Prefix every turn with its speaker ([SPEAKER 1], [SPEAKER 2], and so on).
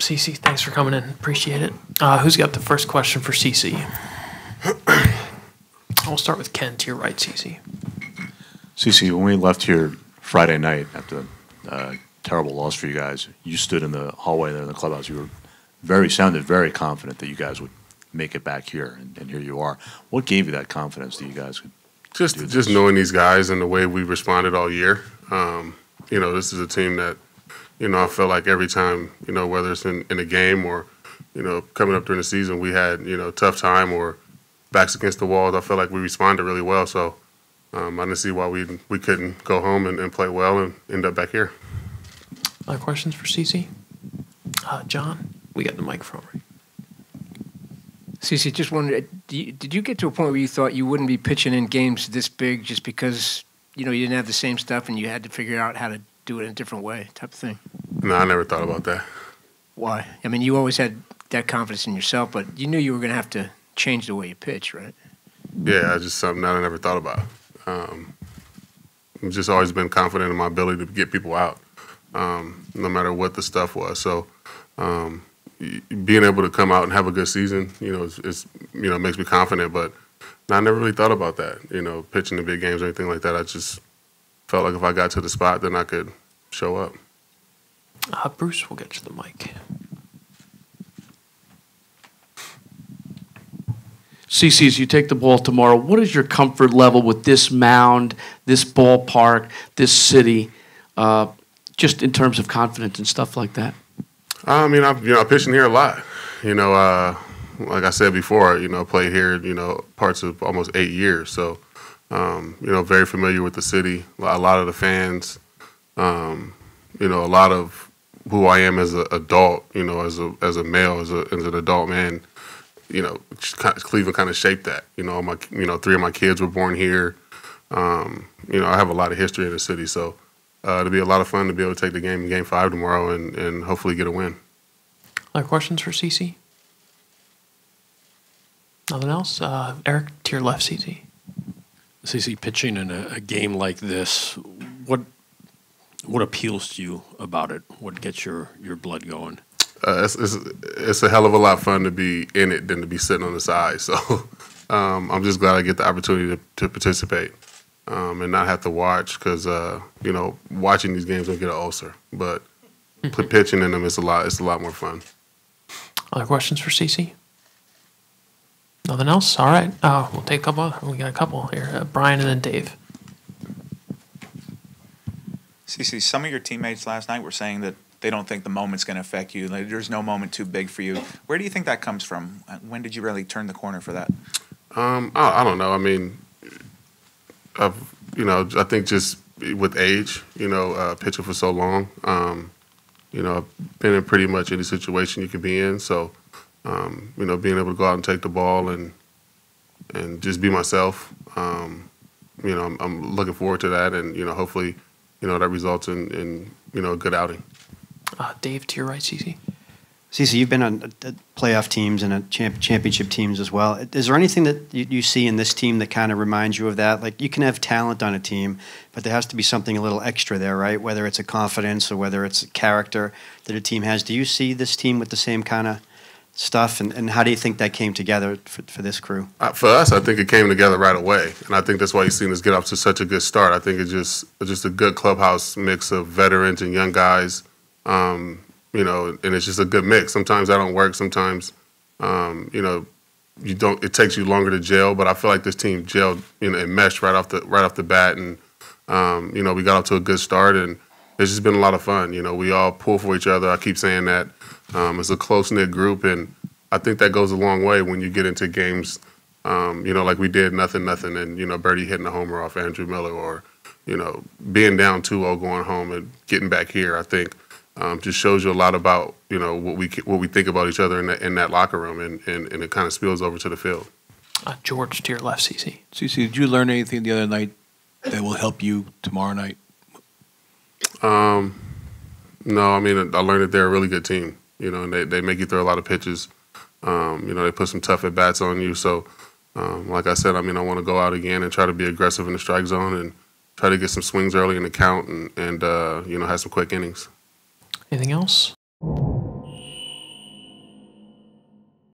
[SPEAKER 1] CC, thanks for coming in. Appreciate it. Who's got the first question for CC? We'll start with Ken to your right, CC.
[SPEAKER 2] CC, when we left here Friday night after terrible loss for you guys, you stood in the hallway there in the clubhouse. You were sounded very confident that you guys would make it back here, and here you are. What gave you that confidence that you guys could
[SPEAKER 3] just knowing these guys and the way we responded all year? You know, this is a team that, you know, I feel like every time, you know, whether it's in a game or, you know, coming up during the season, we had, you know, tough time or backs against the walls. I feel like we responded really well. So I didn't see why we couldn't go home and play well and end up back here.
[SPEAKER 1] Other questions for CC? John, we got the microphone right.
[SPEAKER 4] CC, just wondered, did you get to a point where you thought you wouldn't be pitching in games this big just because, you know, you didn't have the same stuff and you had to figure out how to do it in a different way type of thing?
[SPEAKER 3] No, I never thought about that.
[SPEAKER 4] Why? I mean, you always had that confidence in yourself, but you knew you were going to have to change the way you pitch, right?
[SPEAKER 3] Yeah, just something that I never thought about. I've just always been confident in my ability to get people out, no matter what the stuff was. So being able to come out and have a good season, you know, you know, makes me confident. But I never really thought about that, you know, pitching the big games or anything like that. I just felt like if I got to the spot, then I could show up.
[SPEAKER 1] Bruce, we'll get you the mic.
[SPEAKER 5] CC, as you take the ball tomorrow, what is your comfort level with this mound, this ballpark, this city, just in terms of confidence and stuff like that?
[SPEAKER 3] I mean, I've pitched in here a lot. You know, like I said before, you know, played here, you know, parts of almost 8 years. So, you know, very familiar with the city, a lot of the fans, you know, a lot of who I am as an adult, you know, as a male, as an adult man. You know, Cleveland kind of shaped that. You know, 3 of my kids were born here. You know, I have a lot of history in the city, so it'll be a lot of fun to be able to take the game in Game 5 tomorrow and hopefully get a win.
[SPEAKER 1] Other questions for CC? Nothing else? Eric, to your left, CC.
[SPEAKER 6] CC, pitching in a game like this, what appeals to you about it? What gets your blood going?
[SPEAKER 3] It's a hell of a lot of fun to be in it than to be sitting on the side. So I'm just glad I get the opportunity to participate and not have to watch because, you know, watching these games will get an ulcer. But pitching in them, it's a lot more fun.
[SPEAKER 1] Other questions for CC? Nothing else? All right. We'll take a couple. We got a couple here. Brian and then Dave.
[SPEAKER 7] CC, some of your teammates last night were saying that they don't think the moment's going to affect you. Like, there's no moment too big for you. Where do you think that comes from? When did you really turn the corner for that?
[SPEAKER 3] I don't know. I mean, you know, I think just with age, you know, pitching for so long, you know, I've been in pretty much any situation you can be in. So, you know, being able to go out and take the ball and just be myself, you know, I'm looking forward to that. And, you know, hopefully, you know, that results in you know, a good outing.
[SPEAKER 1] Dave, to your right, CC.
[SPEAKER 8] CC, you've been on playoff teams and championship teams as well. Is there anything that you see in this team that kind of reminds you of that? Like, you can have talent on a team, but there has to be something a little extra there, right? Whether it's a confidence or whether it's a character that a team has. Do you see this team with the same kind of stuff? And how do you think that came together for this crew?
[SPEAKER 3] For us, I think it came together right away. And I think that's why you've seen us get off to such a good start. I think it's just a good clubhouse mix of veterans and young guys. You know, and it's just a good mix. Sometimes that don't work. Sometimes, you know, you don't. It takes you longer to gel. But I feel like this team gelled, you know, and meshed right off the bat. And you know, we got off to a good start, and it's just been a lot of fun. You know, we all pull for each other. I keep saying that. It's a close knit group, and I think that goes a long way when you get into games. You know, like we did, nothing, and you know, Birdie hitting a homer off Andrew Miller, or you know, being down 2-0 going home and getting back here. I think. Just shows you a lot about, you know, what we think about each other in that locker room, and it kind of spills over to the field.
[SPEAKER 1] George, to your left, CC.
[SPEAKER 6] CC, did you learn anything the other night that will help you tomorrow night?
[SPEAKER 3] No, I mean, I learned that they're a really good team, you know, and they make you throw a lot of pitches. You know, they put some tough at-bats on you. So, like I said, I mean, I want to go out again and try to be aggressive in the strike zone and try to get some swings early in the count and you know, have some quick innings.
[SPEAKER 1] Anything else?